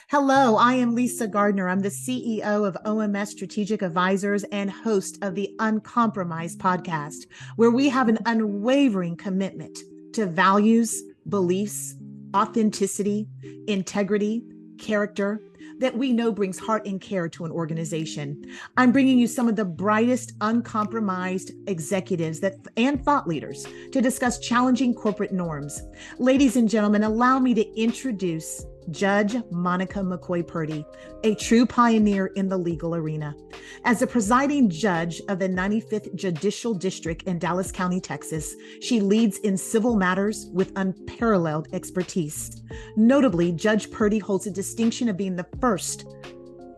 Hello, I am Lisa Gardner. I'm the CEO of OMS Strategic Advisors and host of the Uncompromised podcast, where we have an unwavering commitment to values, beliefs, authenticity, integrity, character that we know brings heart and care to an organization. I'm bringing you some of the brightest, uncompromised executives and thought leaders to discuss challenging corporate norms. Ladies and gentlemen, allow me to introduce Judge Monica McCoy Purdy, a true pioneer in the legal arena. As the presiding judge of the 95th Judicial District in Dallas County, Texas, she leads in civil matters with unparalleled expertise. Notably, Judge Purdy holds the distinction of being the first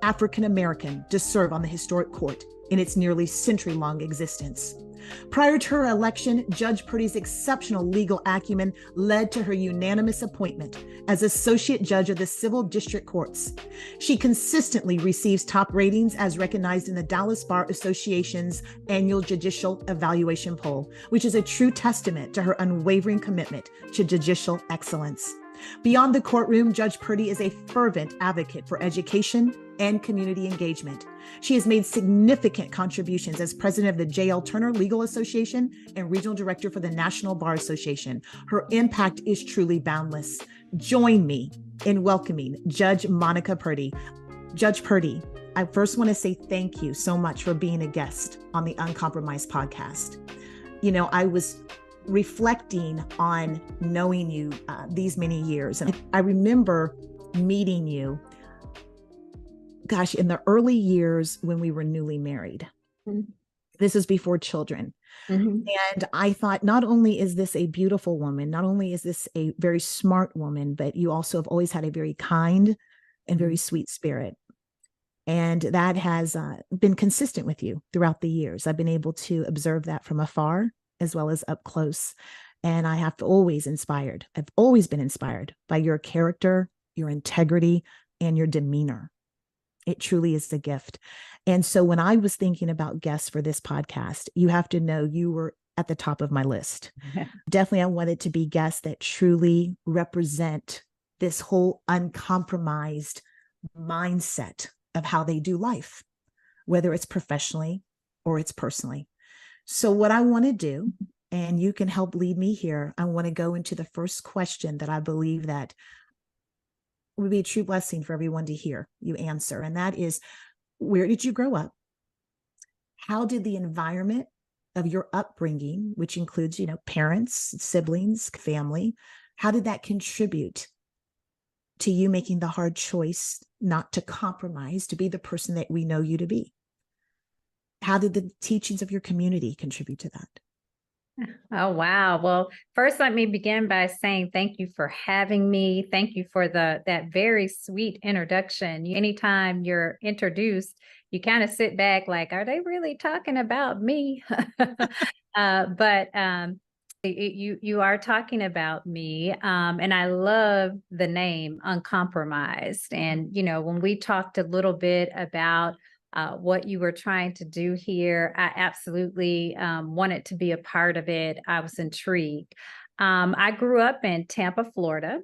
African American to serve on the historic court in its nearly century-long existence. Prior to her election, Judge Purdy's exceptional legal acumen led to her unanimous appointment as Associate Judge of the Civil District Courts. She consistently receives top ratings as recognized in the Dallas Bar Association's annual Judicial Evaluation Poll, which is a true testament to her unwavering commitment to judicial excellence. Beyond the courtroom, Judge Purdy is a fervent advocate for education and community engagement. She has made significant contributions as president of the J.L. Turner Legal Association and regional director for the National Bar Association. Her impact is truly boundless. Join me in welcoming Judge Monica Purdy. Judge Purdy, I first want to say thank you so much for being a guest on the Uncompromised podcast. I was reflecting on knowing you these many years, and I remember meeting you in the early years when we were newly married. Mm-hmm. This is before children. Mm-hmm. And I thought, not only is this a beautiful woman, not only is this a very smart woman, but you also have always had a very kind and very sweet spirit. And that has been consistent with you throughout the years. I've been able to observe that from afar as well as up close. And I've always been inspired by your character, your integrity, and your demeanor. It truly is a gift. And so when I was thinking about guests for this podcast, you have to know you were at the top of my list. Definitely, I wanted to be guests that truly represent this whole uncompromised mindset of how they do life, whether it's professionally or it's personally. So what I want to do, and you can help lead me here, I want to go into the first question that I believe that would be a true blessing for everyone to hear you answer. And that is, where did you grow up? How did the environment of your upbringing, which includes, parents, siblings, family, how did that contribute to you making the hard choice not to compromise, to be the person that we know you to be? How did the teachings of your community contribute to that? Oh, wow. Well, first, let me begin by saying thank you for having me. Thank you for that very sweet introduction. Anytime you're introduced, you kind of sit back like, are they really talking about me? But you are talking about me. And I love the name Uncompromised. And, when we talked a little bit about what you were trying to do here, I absolutely wanted to be a part of it. I was intrigued. I grew up in Tampa, Florida,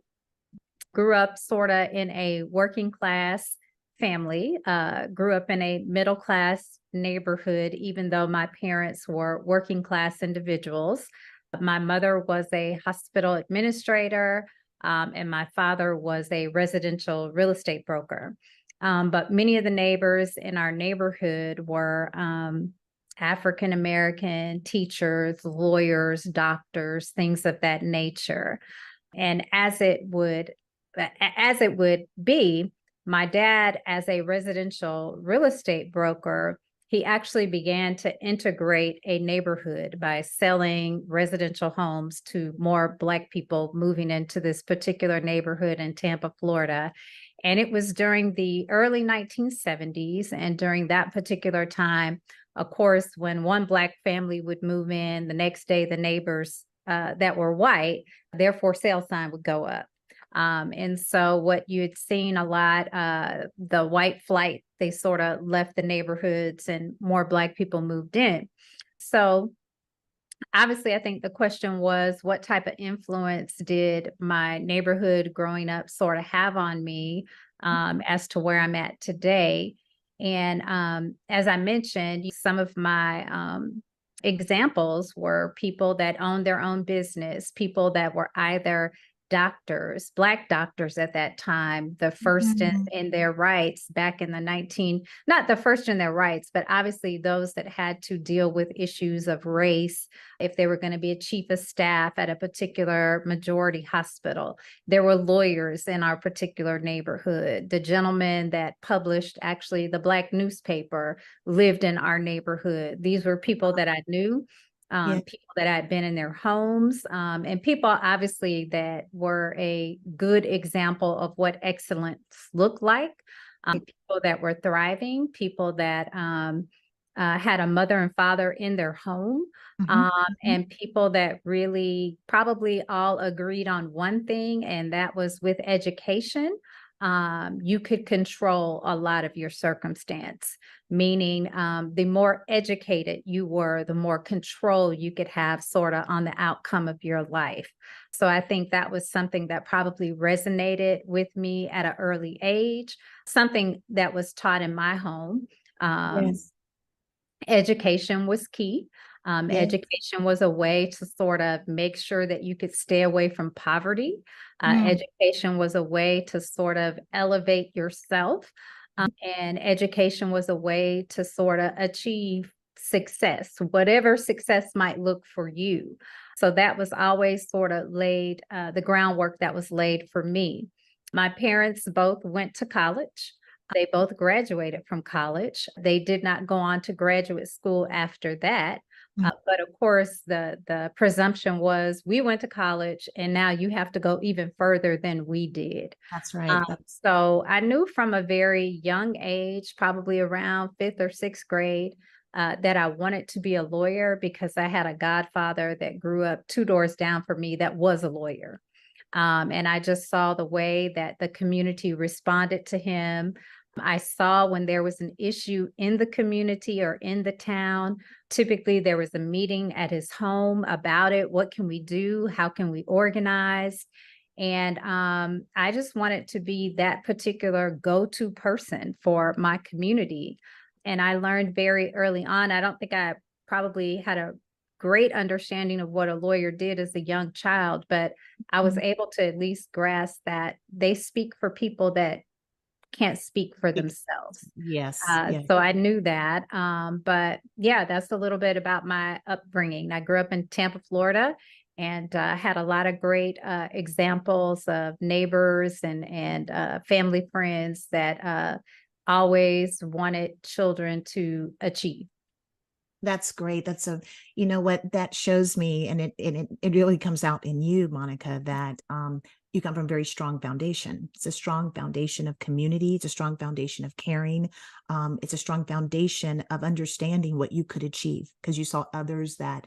grew up sort of in a working class family, grew up in a middle class neighborhood, even though my parents were working class individuals. My mother was a hospital administrator, and my father was a residential real estate broker. But many of the neighbors in our neighborhood were African American teachers, lawyers, doctors, things of that nature. And as it would be, my dad, as a residential real estate broker, he actually began to integrate a neighborhood by selling residential homes to more Black people moving into this particular neighborhood in Tampa, Florida. And it was during the early 1970s. And during that particular time, of course, when one Black family would move in, the next day, the neighbors that were white, their for sale sign would go up. And so what you had seen a lot, the white flight, they sort of left the neighborhoods and more Black people moved in. So obviously, I think the question was, what type of influence did my neighborhood growing up sort of have on me? as to where I'm at today. And as I mentioned, some of my examples were people that owned their own business, people that were either doctors, Black doctors at that time, the first in their rights back in the not the first in their rights, but obviously those that had to deal with issues of race, if they were going to be a chief of staff at a particular majority hospital. There were lawyers in our particular neighborhood. The gentleman that published actually the Black newspaper lived in our neighborhood. These were people that I knew. People that had been in their homes, and people obviously that were a good example of what excellence looked like. People that were thriving, people that had a mother and father in their home, and people that really probably all agreed on one thing, and that was with education. You could control a lot of your circumstance, meaning the more educated you were, the more control you could have sort of on the outcome of your life. So I think that was something that probably resonated with me at an early age, something that was taught in my home. Education was key. Education was a way to sort of make sure that you could stay away from poverty. Education was a way to sort of elevate yourself. And education was a way to sort of achieve success, whatever success might look for you. So that was always sort of laid, the groundwork that was laid for me. My parents both went to college. They both graduated from college. They did not go on to graduate school after that. But of course, the presumption was we went to college and now you have to go even further than we did. That's right. So I knew from a very young age, probably around 5th or 6th grade, that I wanted to be a lawyer because I had a godfather that grew up 2 doors down from me that was a lawyer. And I just saw the way that the community responded to him. I saw when there was an issue in the community or in the town, typically there was a meeting at his home about it. What can we do? How can we organize? And I just wanted to be that particular go-to person for my community. And I learned very early on, I don't think I probably had a great understanding of what a lawyer did as a young child, but I was able to at least grasp that they speak for people that can't speak for themselves. Yes. So I knew that. But yeah, that's a little bit about my upbringing. I grew up in Tampa, Florida, and had a lot of great examples of neighbors and family friends that always wanted children to achieve. That's great. You know what that shows me, and it really comes out in you, Monica, that you come from a very strong foundation. It's a strong foundation of community. It's a strong foundation of caring. It's a strong foundation of understanding what you could achieve because you saw others that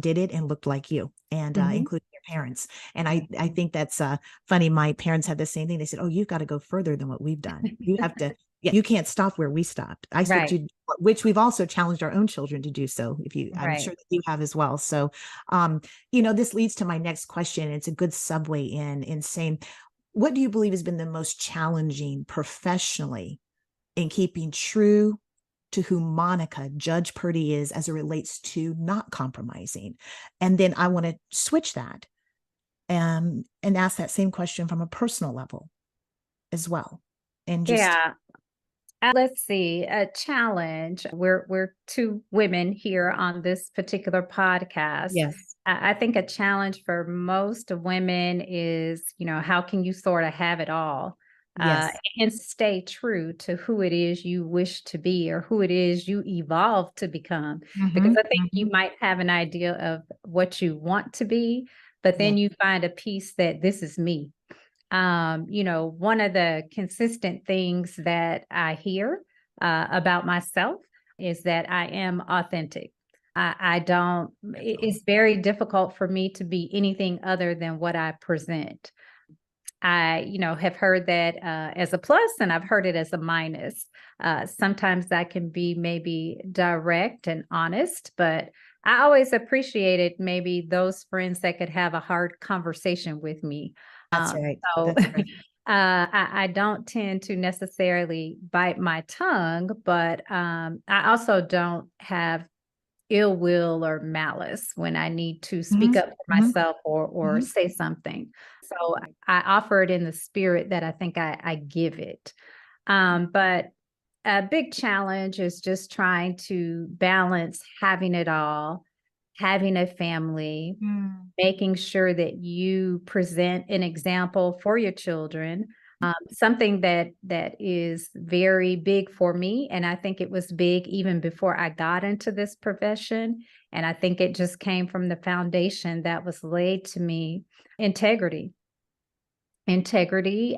did it and looked like you, and including your parents. And I think that's funny. My parents had the same thing. They said, "Oh, you've got to go further than what we've done. You have to." Yeah, you can't stop where we stopped. I expect you, which we've also challenged our own children to do so. I'm sure that you have as well. So, this leads to my next question. It's a good segue in saying, what do you believe has been the most challenging professionally in keeping true to who Monica, Judge Purdy, is as it relates to not compromising? And then I want to switch that and ask that same question from a personal level as well. And just let's see, a challenge. We're 2 women here on this particular podcast. Yes. I think a challenge for most women is, how can you sort of have it all? Yes. And stay true to who it is you wish to be or who it is you evolve to become. Because I think you might have an idea of what you want to be, but then you find a piece that this is me. One of the consistent things that I hear about myself is that I am authentic. It's very difficult for me to be anything other than what I present. I, have heard that as a plus, and I've heard it as a minus. Sometimes I can be maybe direct and honest, but I always appreciated maybe those friends that could have a hard conversation with me. That's right. So That's right. I don't tend to necessarily bite my tongue, but I also don't have ill will or malice when I need to speak up for myself or say something. So I offer it in the spirit that I think I give it. But a big challenge is just trying to balance having it all, having a family, making sure that you present an example for your children. Something that is very big for me, and I think it was big even before I got into this profession. And I think it just came from the foundation that was laid to me. Integrity. Integrity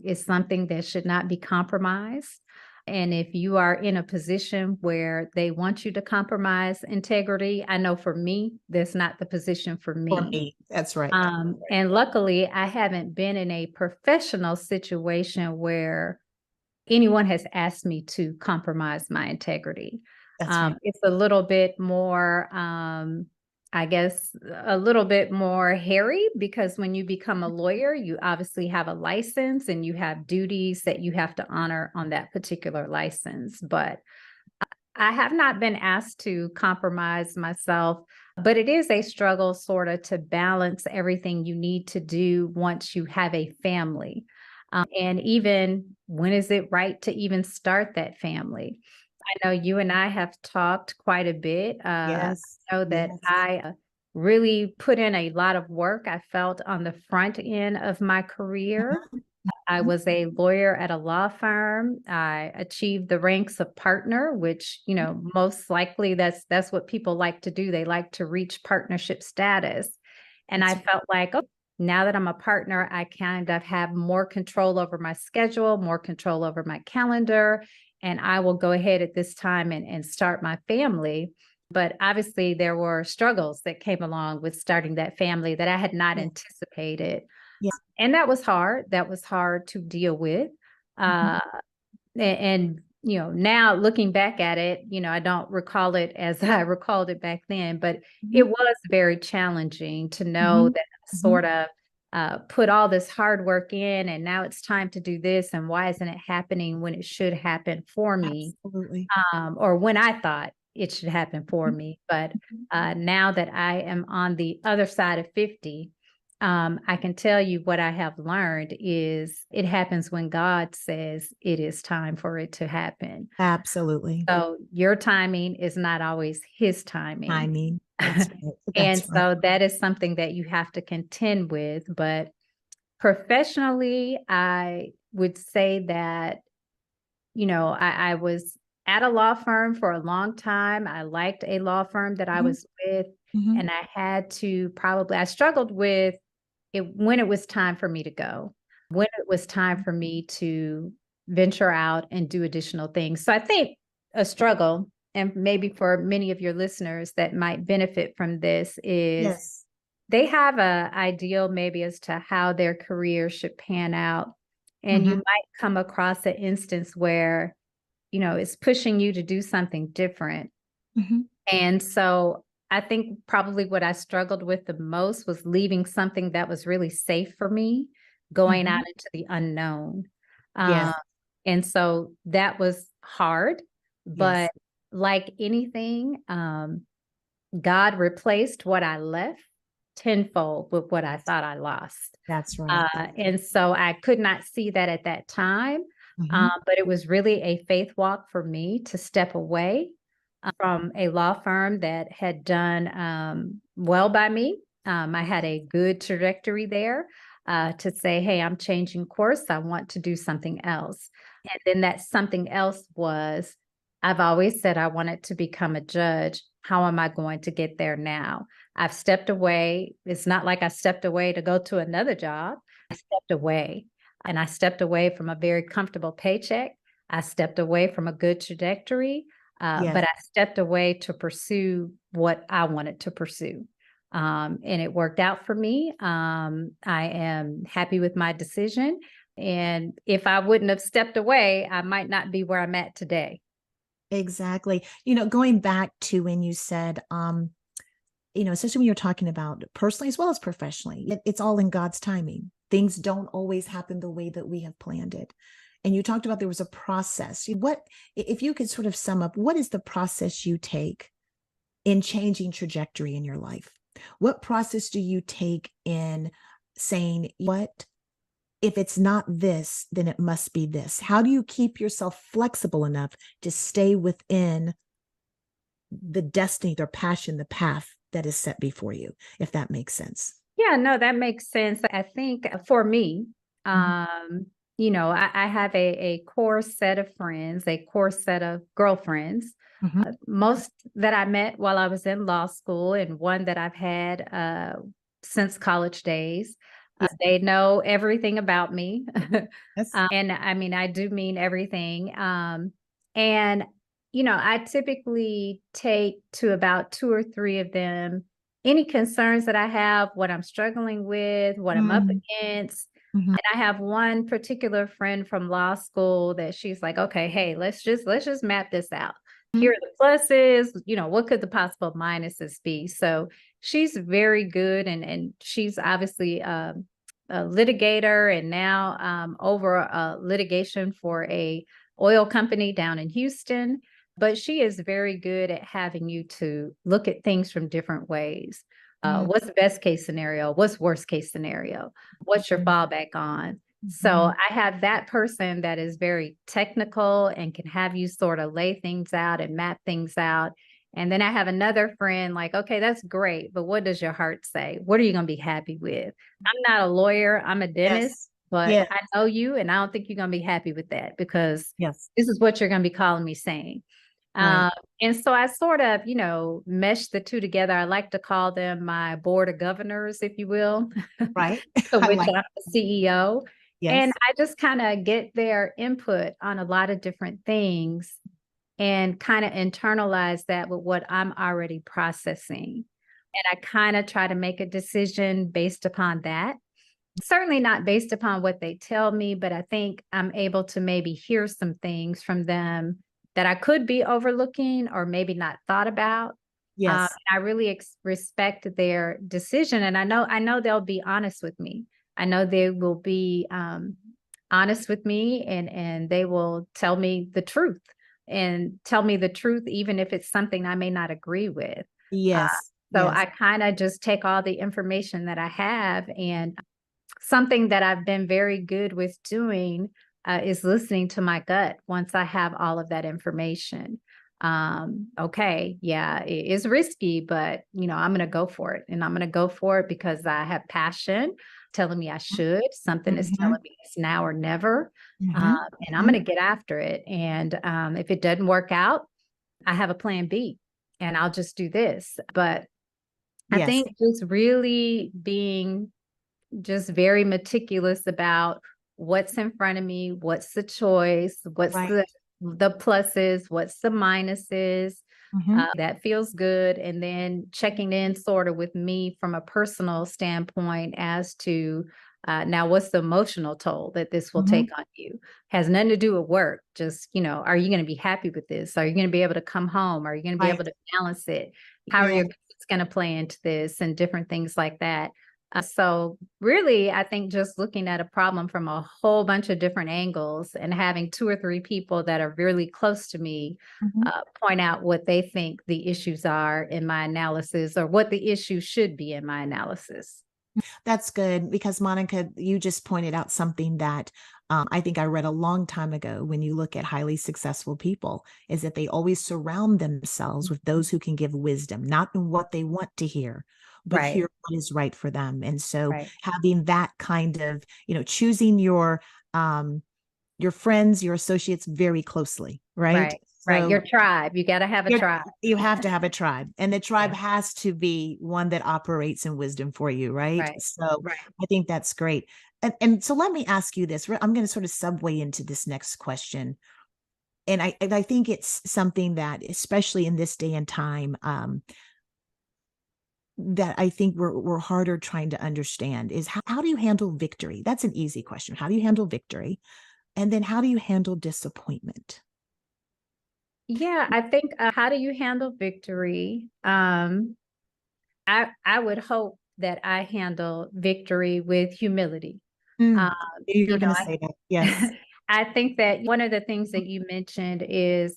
is something that should not be compromised. And if you are in a position where they want you to compromise integrity, I know for me, that's not the position for me. For me, that's right. And luckily, I haven't been in a professional situation where anyone has asked me to compromise my integrity. That's right. It's a little bit more, I guess, a little bit more hairy, because when you become a lawyer, you obviously have a license and you have duties that you have to honor on that particular license. But I have not been asked to compromise myself, but it is a struggle sort of to balance everything you need to do once you have a family. And even when is it right to even start that family? I know you and I have talked quite a bit. Yes. I know that I really put in a lot of work. I felt on the front end of my career. I was a lawyer at a law firm. I achieved the ranks of partner, which, you know, most likely that's what people like to do. They like to reach partnership status. And I felt like, oh, now that I'm a partner, I kind of have more control over my schedule, more control over my calendar, and I will go ahead at this time and start my family. But obviously, there were struggles that came along with starting that family that I had not anticipated. Yeah. And that was hard. That was hard to deal with. And, you know, now looking back at it, you know, I don't recall it as I recalled it back then, but it was very challenging to know that I sort of put all this hard work in, and now it's time to do this. And why isn't it happening when it should happen for me? Absolutely. Or when I thought it should happen for me. But now that I am on the other side of 50, I can tell you what I have learned is it happens when God says it is time for it to happen. Absolutely. So your timing is not always his timing. I mean, that's right. And so that is something that you have to contend with. But professionally, I would say that, you know, I was at a law firm for a long time. I liked a law firm that I was with, and I had to I struggled with it when it was time for me to go, when it was time for me to venture out and do additional things. So I think a struggle, and maybe for many of your listeners that might benefit from this, is they have an ideal maybe as to how their career should pan out. And you might come across an instance where, you know, it's pushing you to do something different. And so I think probably what I struggled with the most was leaving something that was really safe for me, going out into the unknown. And so that was hard, but like anything, God replaced what I left tenfold with what I thought I lost. That's right. And so I could not see that at that time, but it was really a faith walk for me to step away from a law firm that had done well by me. I had a good trajectory there to say, hey, I'm changing course. I want to do something else. And then that something else was, I've always said I wanted to become a judge. How am I going to get there now? I've stepped away. It's not like I stepped away to go to another job. I stepped away, and I stepped away from a very comfortable paycheck. I stepped away from a good trajectory. But I stepped away to pursue what I wanted to pursue. And it worked out for me. I am happy with my decision. And if I wouldn't have stepped away, I might not be where I'm at today. Exactly. You know, going back to when you said, you know, especially when you're talking about personally as well as professionally, it's all in God's timing. things don't always happen the way that we have planned it. And you talked about there was a process. What, if you could sort of sum up, what is the process you take in changing trajectory in your life? What process do you take in saying, what, if it's not this, then it must be this? How do you keep yourself flexible enough to stay within the destiny, their passion, the path that is set before you, if that makes sense? Yeah, no, that makes sense. I think for me, I have a core set of friends, a core set of girlfriends, most that I met while I was in law school, and one that I've had since college days. They know everything about me. Yes. And I mean, I do mean everything. And, I typically take to about 2 or 3 of them any concerns that I have, what I'm struggling with, what I'm up against. And I have one particular friend from law school that she's like, okay, hey, let's just map this out. Here are the pluses, what could the possible minuses be? So she's very good. And she's obviously a litigator, and now over a litigation for a oil company down in Houston. But she is very good at having you to look at things from different ways. What's the best case scenario? What's worst case scenario? What's your fallback on? So I have that person that is very technical and can have you sort of lay things out and map things out. And then I have another friend like, okay, that's great, but what does your heart say? What are you going to be happy with? I'm not a lawyer, I'm a dentist, but I know you, and I don't think you're going to be happy with that, because this is what you're going to be calling me saying. And so I sort of, mesh the two together. I like to call them my board of governors, if you will, Right. to which I'm the CEO. Yes. And I just kind of get their input on a lot of different things and kind of internalize that with what I'm already processing. And I kind of try to make a decision based upon that. Certainly not based upon what they tell me, but I think I'm able to maybe hear some things from them that I could be overlooking or maybe not thought about. Yes. I really respect their decision, and I know they'll be honest with me. I know they will be honest with me, and they will tell me the truth, even if it's something I may not agree with. Yes. So I kind of just take all the information that I have, and something that I've been very good with doing is listening to my gut once I have all of that information. Okay, yeah, it is risky, but I'm going to go for it, and I'm going to go for it because I have passion telling me I should. Something is telling me it's now or never, and I'm going to get after it. And if it doesn't work out, I have a plan B, and I'll just do this. But I think just really being just very meticulous about what's in front of me, what's the choice, what's the pluses, what's the minuses, that feels good. And then checking in sort of with me from a personal standpoint as to now what's the emotional toll that this will take on you. Has nothing to do with work. Just, are you going to be happy with this? Are you going to be able to come home? Are you going to be able to balance it? How are your kids going to play into this, and different things like that? So really, I think just looking at a problem from a whole bunch of different angles and having 2 or 3 people that are really close to me point out what they think the issues are in my analysis, or what the issue should be in my analysis. That's good, because Monica, you just pointed out something that I think I read a long time ago. When you look at highly successful people, is that they always surround themselves with those who can give wisdom, not in what they want to hear, but hear what is right for them. And so having that kind of, choosing your friends, your associates very closely, right? Right. Your tribe. You got to have a tribe. You have to have a tribe, and the tribe has to be one that operates in wisdom for you, right? So I think that's great. And so let me ask you this. I'm going to sort of segue into this next question. And I think it's something that, especially in this day and time, that I think we're harder trying to understand is how do you handle victory? That's an easy question. How do you handle victory? And then how do you handle disappointment? Yeah, I think how do you handle victory? I would hope that I handle victory with humility. Mm. Um, You were you know, going to say that. Yes. I think that one of the things that you mentioned is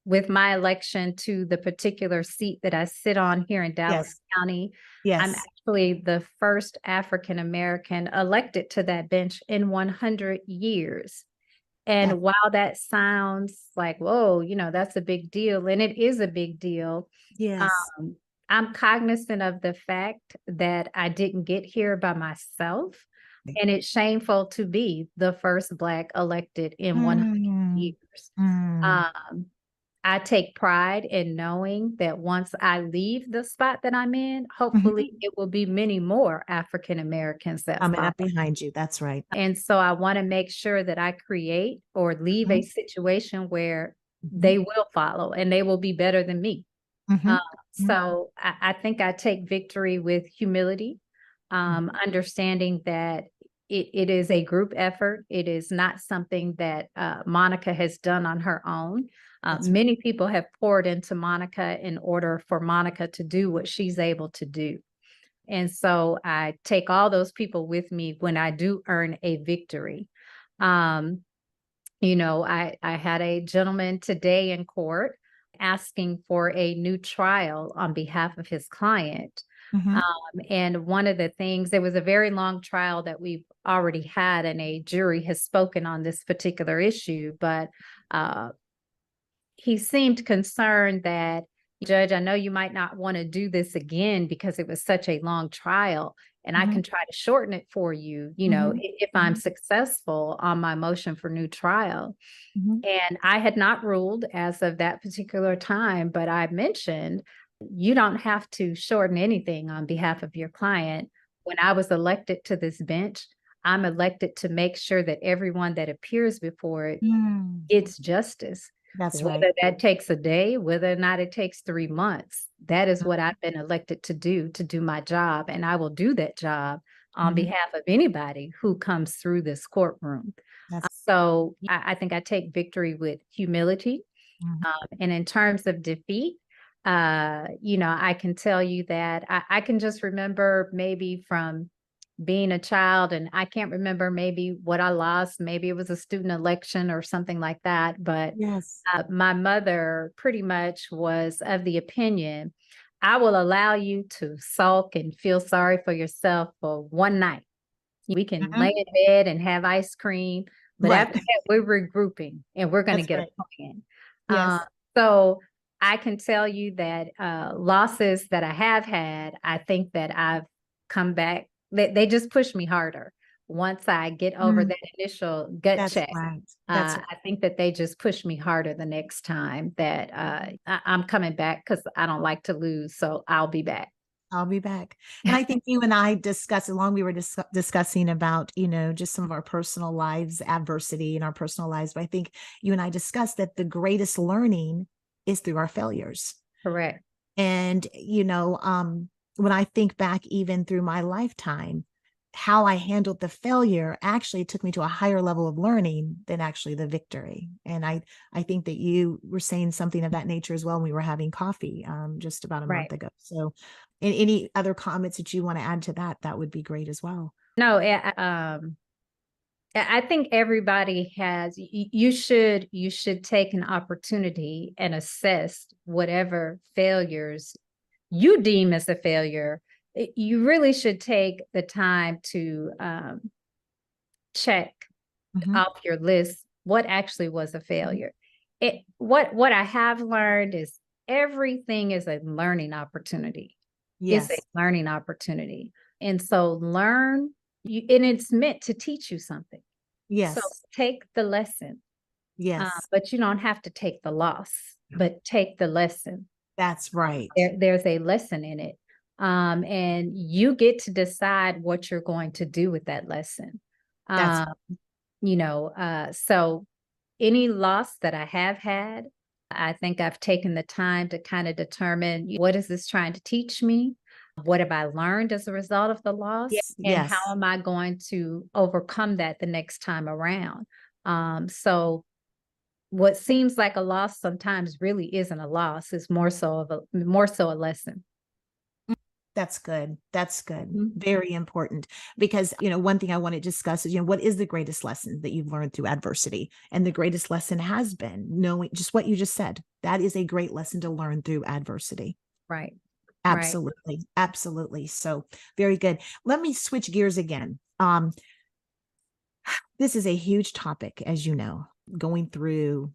with my election to the particular seat that I sit on here in Dallas Yes. County, I'm Yes. actually the first African American elected to that bench in 100 years. That, And while that sounds like, whoa, that's a big deal, and it is a big deal, yes. um, I'm cognizant of the fact that I didn't get here by myself. And it's shameful to be the first Black elected in 100 Mm. years. Mm. Um, I take pride in knowing that once I leave the spot that I'm in, hopefully Mhm. it will be many more African Americans that Coming follow. up behind you. That's right. And so I want to make sure that I create or leave a Mhm. situation where Mhm. they will follow and they will be better than me. Mhm. Uh, Mhm. so I think I take victory with humility, Mhm. understanding that it is a group effort. It is not something that Monica has done on her own. That's right. Many people have poured into Monica in order for Monica to do what she's able to do. And so I take all those people with me when I do earn a victory. Um, I had a gentleman today in court asking for a new trial on behalf of his client. Mhm. And one of the things, there was a very long trial that we've already had, and a jury has spoken on this particular issue, but uh, he seemed concerned that, Judge, I know you might not want to do this again because it was such a long trial, and I Mhm. can try to shorten it for you, Mhm. if I'm Mhm. successful on my motion for new trial. Mhm. And I had not ruled as of that particular time, but I mentioned you don't have to shorten anything on behalf of your client. When I was elected to this bench, I'm elected to make sure that everyone that appears before it Mm. gets justice. That's right. Whether that takes a day, whether or not it takes 3 months, that is what I've been elected to do my job. And I will do that job on Mhm. behalf of anybody who comes through this courtroom. That's So I think I take victory with humility. mhm. And in terms of defeat, I can tell you that I can just remember maybe from being a child, and I can't remember maybe what I lost. Maybe it was a student election or something like that. But Yes. my mother pretty much was of the opinion, I will allow you to sulk and feel sorry for yourself for one night. We can lay Mhm. in bed and have ice cream, but Right. after that, we're regrouping and we're going to That's get right. a plan. Uh, Yes. so I can tell you that losses that I have had, I think that I've come back. They just push me harder. Once I get over Mm. that initial gut That's check, right. That's I think that they just push me harder the next time that I'm coming back because I don't like to lose. So I'll be back. I'll be back. And I think you and I discussed along, we were discussing about, just some of our personal lives, adversity in our personal lives. But I think you and I discussed that the greatest learning is through our failures. Correct. And, when I think back even through my lifetime, how I handled the failure actually took me to a higher level of learning than actually the victory. And I think that you were saying something of that nature as well when we were having coffee just about a Right. month ago. So, and any other comments that you want to add to that, that would be great as well. No, I think everybody has, you should take an opportunity and assess whatever failures you deem as a failure. You really should take the time to check Mhm. off your list what actually was a Mhm. failure. What I have learned is everything is a learning opportunity. It's a Yes. learning opportunity. And so and it's meant to teach you something. So Yes. take the lesson, Yes. but you don't have to take the loss, but take the lesson. That's right. There's a lesson in it. And you get to decide what you're going to do with that lesson. That's Um, so any loss that I have had, I think I've taken the time to kind of determine what is this trying to teach me? What have I learned as a result of the loss? And how yes. am I going to overcome that the next time around? So what seems like a loss sometimes really isn't a loss. It's more so a lesson. That's good. That's good. Mhm. Very important. Because, one thing I want to discuss is, what is the greatest lesson that you've learned through adversity? And the greatest lesson has been knowing just what you just said. That is a great lesson to learn through adversity. Right. Right. Absolutely. Absolutely. So very good. Let me switch gears again. This is a huge topic, as you know, going through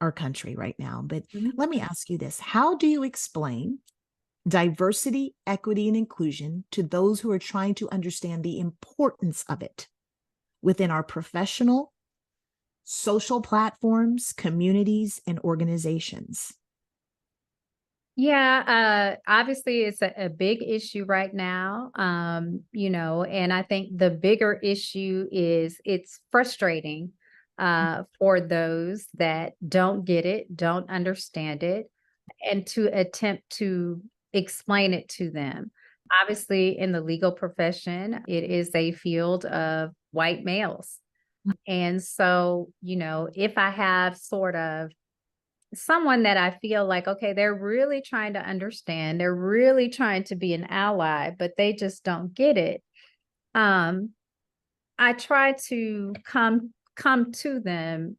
our country right now. But Mhm. let me ask you this. How do you explain diversity, equity, and inclusion to those who are trying to understand the importance of it within our professional, social platforms, communities, and organizations? Yeah, obviously it's a big issue right now. And I think the bigger issue is it's frustrating for those that don't get it, don't understand it, and to attempt to explain it to them. Obviously, in the legal profession, it is a field of white males. And so, if I have sort of someone that I feel like, okay, they're really trying to understand, they're really trying to be an ally, but they just don't get it. Um, I try to come to them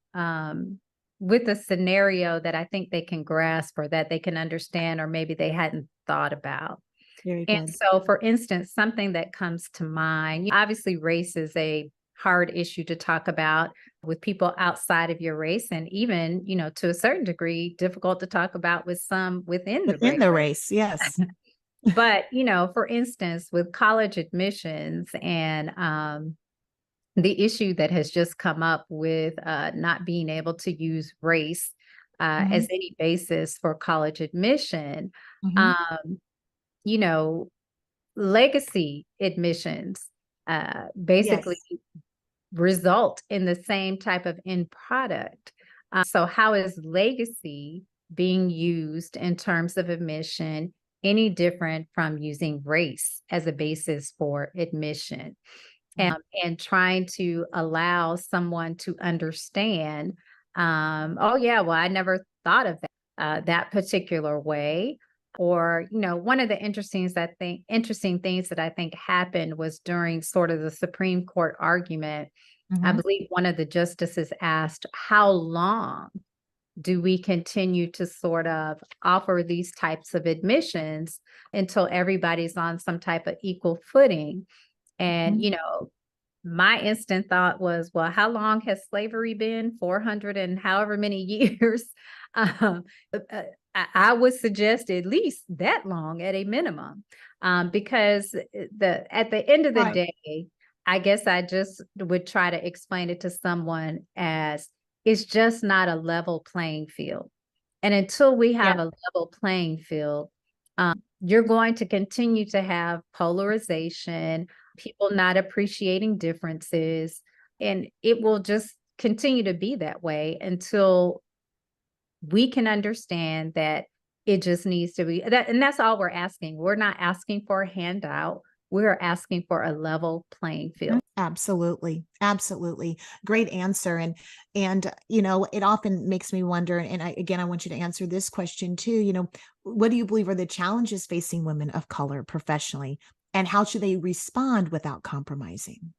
with a scenario that I think they can grasp or that they can understand, or maybe they hadn't thought about. Very And good. so, for instance, something that comes to mind, obviously, race is a hard issue to talk about with people outside of your race, and even, to a certain degree, difficult to talk about with some within the Within race. the race, yes. But, for instance, with college admissions and the issue that has just come up with not being able to use race as Mhm, any basis for college admission, mhm. um, you know, legacy admissions basically Yes. result in the same type of end product. So, how is legacy being used in terms of admission any different from using race as a basis for admission? Mm. And trying to allow someone to understand, oh, yeah, well, I never thought of that particular way. Or, one of the interesting things that I think happened was during sort of the Supreme Court argument. I Mhm. believe one of the justices asked, how long do we continue to sort of offer these types of admissions until everybody's on some type of equal footing? And, Mhm. my instant thought was, well, how long has slavery been? 400 and however many years. Um, I would suggest at least that long at a minimum, because at the end of the Right. day, I guess I just would try to explain it to someone as it's just not a level playing field. And until we Yeah. have a level playing field, you're going to continue to have polarization, people not appreciating differences, and it will just continue to be that way until we can understand that it just needs to be that. And that's all we're asking. We're not asking for a handout. We're asking for a level playing Mhm. field. Absolutely. Absolutely. Great answer. And it often makes me wonder, and I want you to answer this question too, what do you believe are the challenges facing women of color professionally, and how should they respond without compromising?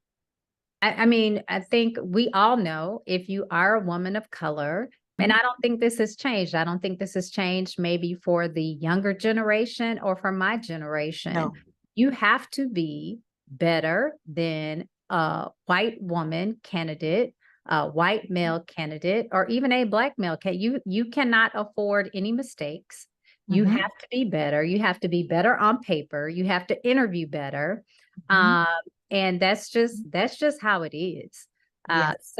I mean, I think we all know if you are a woman of color, and Mhm. I don't think this has changed. I don't think this has changed maybe for the younger generation or for my generation. No. You have to be better than a white woman candidate, a white male candidate, or even a black male candidate. You cannot afford any mistakes. You Mhm. have to be better. You have to be better on paper. You have to interview better. Mhm. Um, and that's just how it is. Yes. That's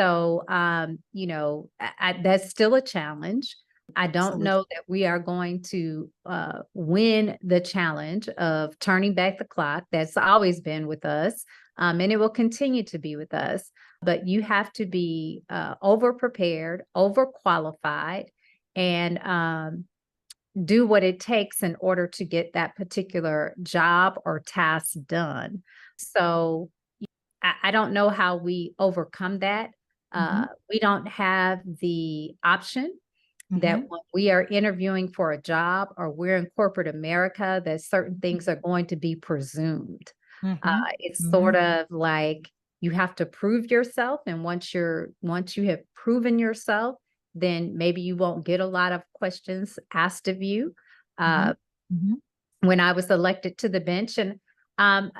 still a challenge. I don't Absolutely. know that we are going to win the challenge of turning back the clock. That's always been with us, and it will continue to be with us. But you have to be over prepared, over qualified, and do what it takes in order to get that particular job or task done. So I don't know how we overcome that. Mhm. We don't have the option that Mhm. when we are interviewing for a job or we're in corporate America, that certain things are going to be presumed. Mhm. It's sort Mhm. of like you have to prove yourself. And once you have proven yourself, then maybe you won't get a lot of questions asked of you. Mhm. Mhm. When I was elected to the bench, and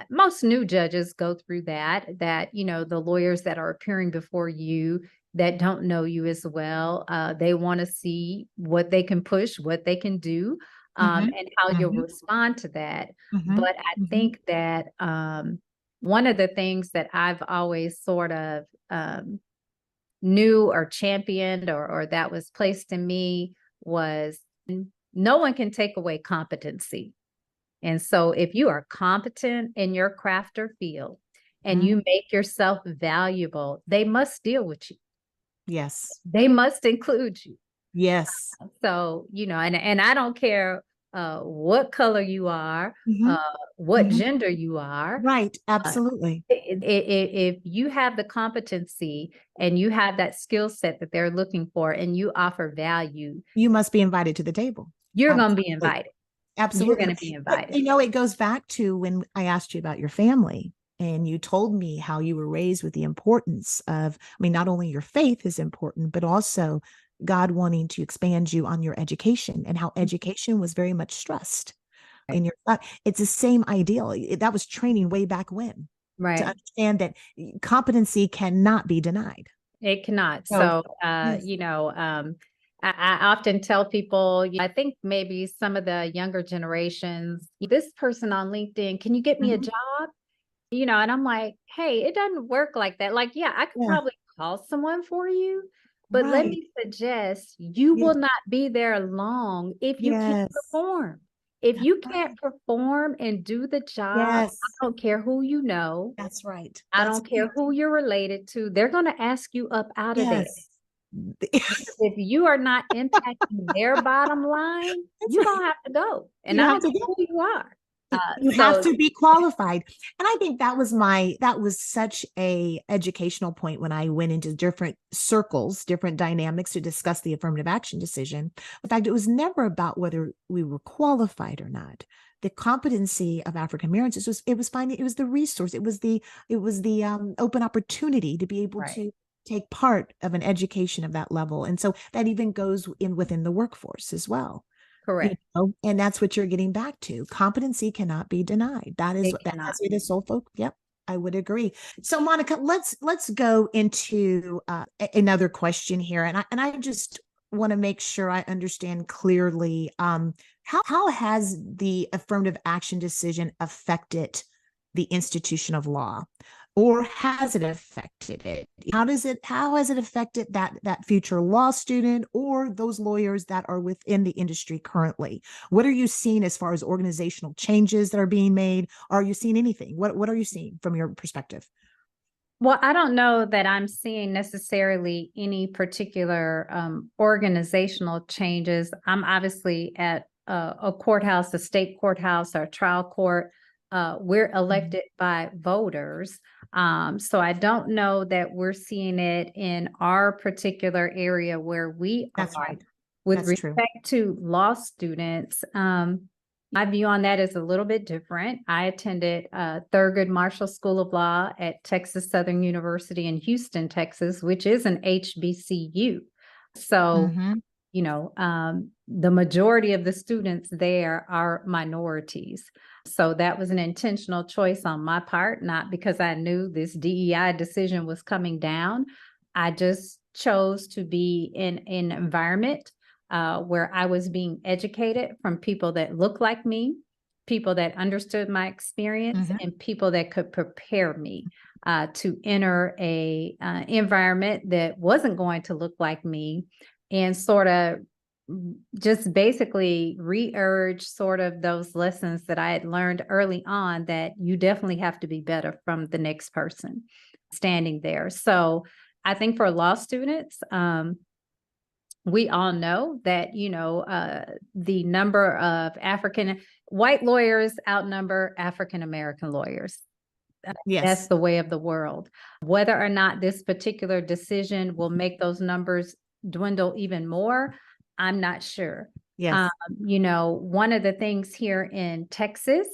most new judges go through that, the lawyers that are appearing before you that don't know you as well, they want to see what they can push, what they can do, Mhm. and how you'll Mhm. respond to that. Mhm. But I Mhm. think that one of the things that I've always sort of knew or championed, or that was placed in me, was no one can take away competency. And so if you are competent in your craft or field and Mhm. you make yourself valuable, they must deal with you. Yes. They must include you. Yes. So, and I don't care what color you are, Mhm. what Mhm. gender you are. Right. Uh, Absolutely. if you have the competency and you have that skill set that they're looking for and you offer value, You must be invited to the table. you're going to be Absolutely. invited. You're going Absolutely. to be But invited. it goes back to when I asked you about your family and you told me how you were raised with the importance of, I mean, not only your faith is important, but also God wanting to expand you on your education and how education was very much stressed in your it's the same ideal. That was training way back when to Right. understand that competency cannot be denied. It cannot. So, So, yes. I often tell people, I think maybe some of the younger generations, this person on LinkedIn, can you get me a Mhm. job? And I'm like, hey, it doesn't work like that. Like, yeah, I could Yeah. probably call someone for you, but let Right. me suggest you Yes. will not be there long if you can't Yes. perform. If That's you can't right. perform and do the job, I Yes. don't care who you know. That's right. I That's don't care right. who you're related to. They're going to ask you up out of there. Yes. If you are not impacting their bottom line, That's you're right. going to have to go. And You I have don't to care go. who you are. You have So to be qualified. And I think that was such a educational point when I went into different circles, different dynamics to discuss the affirmative action decision. In fact, it was never about whether we were qualified or not. The competency of African Americans was it was finding it was the resource, it was the open opportunity to be able right, to take part of an education of that level. And so that even goes in within the workforce as well. correct. And that's what you're getting back to. Competency cannot be denied. It That cannot. has to be the sole focus. Yep, I would agree. So, Monica, let's go into another question here, and I just want to make sure I understand clearly. How has the affirmative action decision affected the institution of law? Or has it affected it? How has it affected that future law student or those lawyers that are within the industry currently? What are you seeing as far as organizational changes that are being made? Are you seeing anything? What are you seeing from your perspective? Well, I don't know that I'm seeing necessarily any particular organizational changes. I'm obviously at a courthouse, a state courthouse, or a trial court. We're Mhm. elected by voters. So I don't know that we're seeing it in our particular area where we That's are. right. With That's true. respect to law students, my view on that is a little bit different. I attended Thurgood Marshall School of Law at Texas Southern University in Houston, Texas, which is an HBCU. So, Mm-hmm. the majority of the students there are minorities. So that was an intentional choice on my part, not because I knew this DEI decision was coming down. I just chose to be in an environment where I was being educated from people that look like me, people that understood my experience, Mm-hmm. and people that could prepare me to enter a environment that wasn't going to look like me, and sort of just basically re-urge sort of those lessons that I had learned early on, that you definitely have to be better from the next person standing there. So I think for law students, we all know that, the number of white lawyers outnumber African American lawyers. That's Yes. the way of the world. Whether or not this particular decision will make those numbers dwindle even more, I'm not sure. Yes. One of the things here in Texas,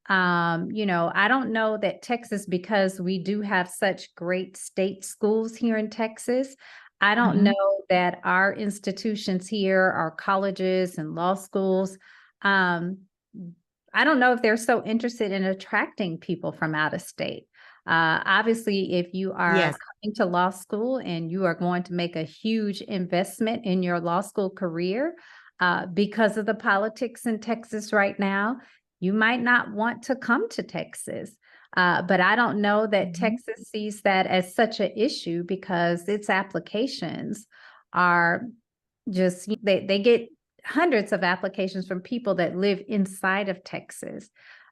I don't know that Texas, because we do have such great state schools here in Texas. I don't Mhm. know that our institutions here, our colleges and law schools, um, I don't know if they're so interested in attracting people from out of state. Obviously, if you are Yes. coming to law school and you are going to make a huge investment in your law school career, because of the politics in Texas right now, you might not want to come to Texas. But I don't know that Mhm. Texas sees that as such an issue because its applications are just, they get hundreds of applications from people that live inside of Texas.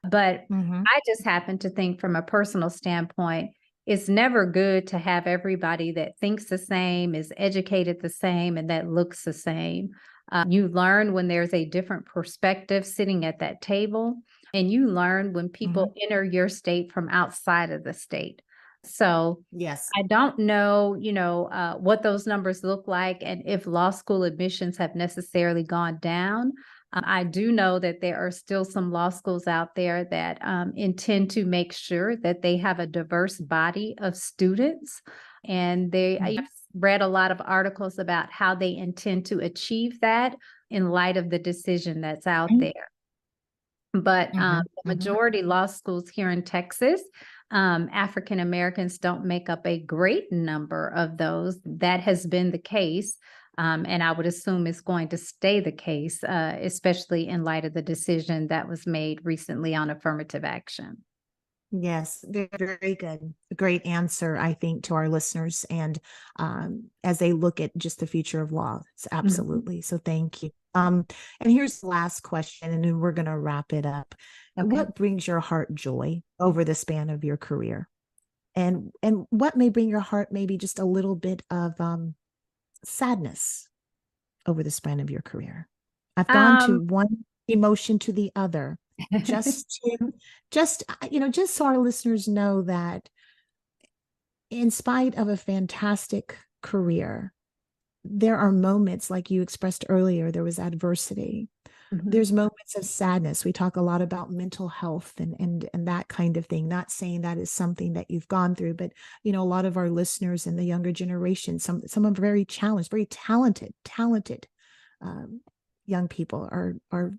But Mhm. I just happen to think from a personal standpoint, it's never good to have everybody that thinks the same, is educated the same, and that looks the same. You learn when there's a different perspective sitting at that table, and you learn when Mhm. people enter your state from outside of the state. So Yes. I don't know, what those numbers look like and if law school admissions have necessarily gone down. I do know that there are still some law schools out there that intend to make sure that they have a diverse body of students. And I've Mhm. read a lot of articles about how they intend to achieve that in light of the decision that's out Mhm. there. But Mhm. the Mhm. majority law schools here in Texas, African Americans don't make up a great number of those. That has been the case. And I would assume it's going to stay the case, especially in light of the decision that was made recently on affirmative action. Yes, very, very good. Great answer, I think, to our listeners. And as they look at just the future of law, it's Mhm. absolutely. So thank you. And here's the last question, and then we're going to wrap it up. Okay. What brings your heart joy over the span of your career? And what may bring your heart maybe just a little bit of sadness over the span of your career? I've gone Um, to one emotion to the other, just to just so our listeners know that in spite of a fantastic career, there are moments like you expressed earlier, there was adversity. mhm. There's moments of sadness. We talk a lot about mental health and that kind of thing. Not saying that is something that you've gone through, but a lot of our listeners in the younger generation, some are very challenged, very talented um, young people are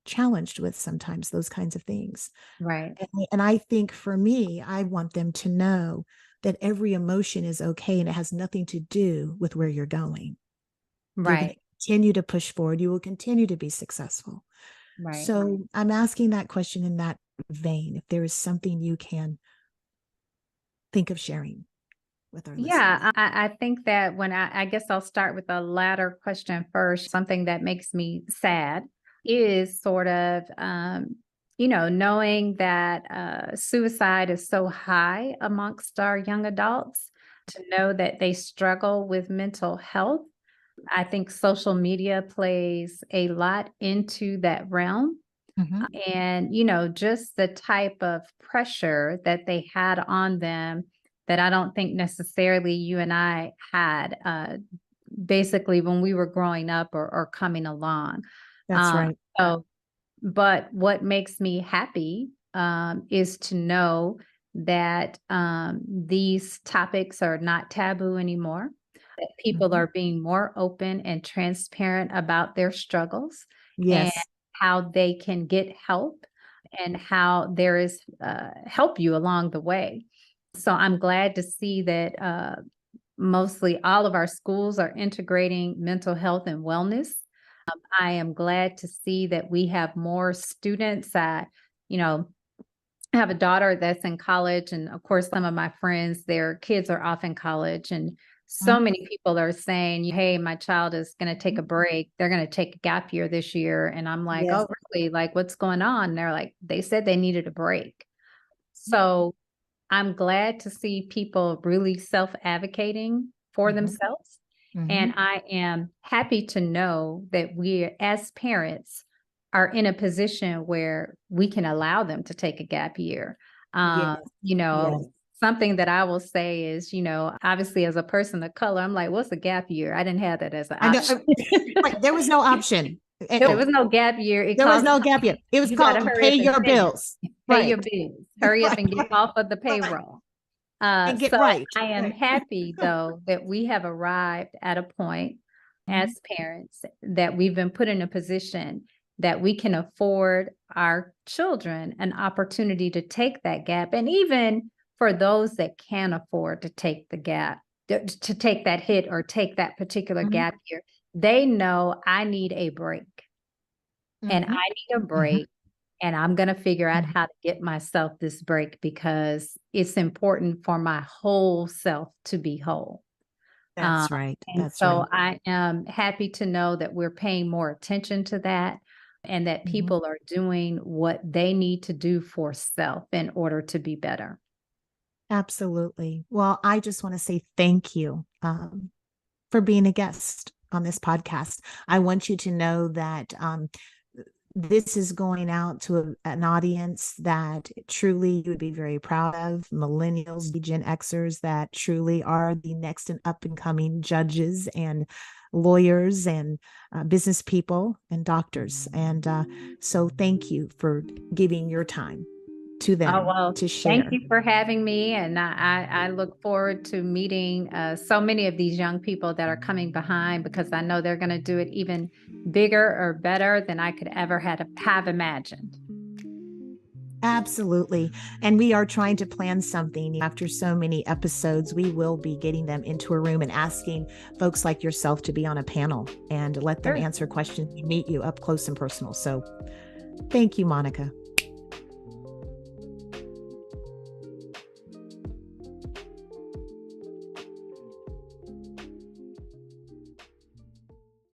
challenged with sometimes those kinds of things. Right, And I think for me, I want them to know that every emotion is okay and it has nothing to do with where you're going. You're going to right, continue to push forward. You will continue to be successful. right. So I'm asking that question in that vein. If there is something you can think of sharing with our listeners. Yeah, I think that I guess I'll start with the latter question first. Something that makes me sad is sort of, knowing that suicide is so high amongst our young adults, to know that they struggle with mental health. I think social media plays a lot into that realm. Mm-hmm. And, just the type of pressure that they had on them that I don't think necessarily you and I had, basically when we were growing up or coming along. That's Um, right. so, but what makes me happy is to know that these topics are not taboo anymore, that people Mm-hmm. are being more open and transparent about their struggles and Yes. how they can get help and how there is help you along the way. So I'm glad to see that mostly all of our schools are integrating mental health and wellness. I am glad to see that we have more students. You know, I have a daughter that's in college, and of course, some of my friends, their kids are off in college, and so Mm-hmm. many people are saying, "Hey, my child is going to take a break. They're going to take a gap year this year," and I'm like, Yes. "Oh, really? Like, what's going on?" And they're like, "They said they needed a break." So I'm glad to see people really self-advocating for Mm-hmm. themselves. Mm-hmm. And I am happy to know that we, as parents, are in a position where we can allow them to take a gap year. Yes. Um, you know, Yes. something that I will say is, obviously as a person of color, I'm like, what's a gap year? I didn't have that as an option. Right, there was no option. There was no gap year. There was no gap year. It was called pay your bills. Pay your bills. Hurry up and get off of the payroll. And get so right. I am happy, though, that we have arrived at a point as parents that we've been put in a position that we can afford our children an opportunity to take that gap. And even for those that can't afford to take the gap, to take that hit or take that particular gap year, they know I need a break. And I need a break. And I'm going to figure out how to get myself this break because it's important for my whole self to be whole. That's right. And so I am happy to know that we're paying more attention to that and that people are doing what they need to do for self in order to be better. Absolutely. Well, I just want to say thank you for being a guest on this podcast. I want you to know that this is going out to an audience that truly you would be very proud of, millennials, Gen Xers that truly are the next and up and coming judges and lawyers and business people and doctors. And so thank you for giving your time to them to share. Thank you for having me. And I look forward to meeting so many of these young people that are coming behind because I know they're going to do it even bigger or better than I could ever have imagined. Absolutely. And we are trying to plan something. After so many episodes, we will be getting them into a room and asking folks like yourself to be on a panel and let them answer questions and meet you up close and personal. So thank you, Monica.